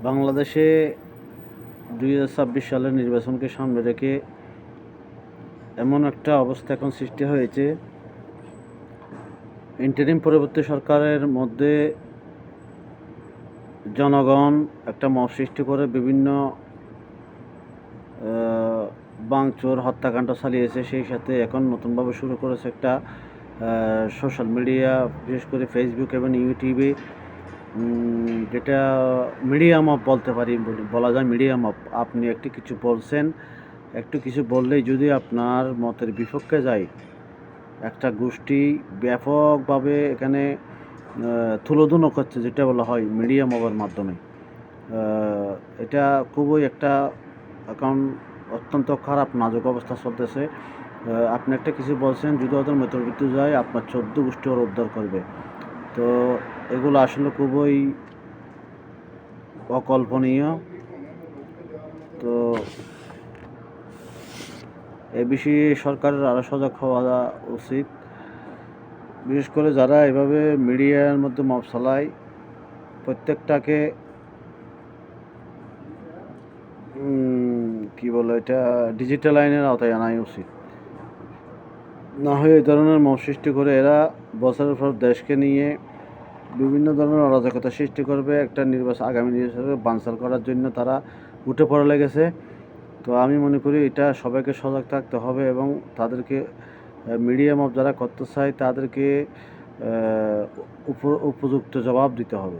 বাংলাদেশে 2026 সালের নির্বাচনকে সামনে রেখে এমন একটা অবস্থা এখন সৃষ্টি হয়েছে, ইন্টারিম পরবর্তী সরকারের মধ্যে জনগণ একটা মব সৃষ্টি করে বিভিন্ন ভাঙচুর হত্যাকাণ্ড চালিয়েছে। সেই সাথে এখন নতুনভাবে শুরু করেছে একটা সোশ্যাল মিডিয়া, বিশেষ করে ফেসবুক এবং ইউটিউবে, যেটা মিডিয়া মব বলতে পারি, বলা যায় মিডিয়া মব। আপনি একটু কিছু বলছেন, একটু কিছু বললেই যদি আপনার মতের বিপক্ষে যায়, একটা গোষ্ঠী ব্যাপকভাবে এখানে তুলোধুনো করছে, যেটা বলা হয় মিডিয়া মবের মাধ্যমে। এটা খুবই একটা এখন অত্যন্ত খারাপ নাজুক অবস্থা চলতেছে। আপনি একটা কিছু বলছেন, যদি ওদের মতের ভিতরে যায়, আপনার 14 গোষ্ঠী ওরা উদ্ধার করবে। তো এগুলো আসলে খুবই অকল্পনীয়। তো এ বিষয়ে সরকারের আরও সজাগ হওয়া উচিত। বিশেষ করে যারা এভাবে মিডিয়ার মধ্যে মব চালায়, প্রত্যেকটাকে কি বলে, এটা ডিজিটাল আইনের আওতায় আনাই উচিত। না হয় এই ধরনের মব সৃষ্টি করে এরা বছরের পর দেশকে নিয়ে বিভিন্ন ধরনের অরাজকতা সৃষ্টি করবে। একটা আগামী নির্বাচনকে বানচাল করার জন্য তারা উঠে পড়ে লেগেছে। তো আমি মনে করি এটা সবাইকে সজাগ থাকতে হবে এবং তাদেরকে মিডিয়া মব যারা করতে চায় তাদেরকে উপযুক্ত জবাব দিতে হবে।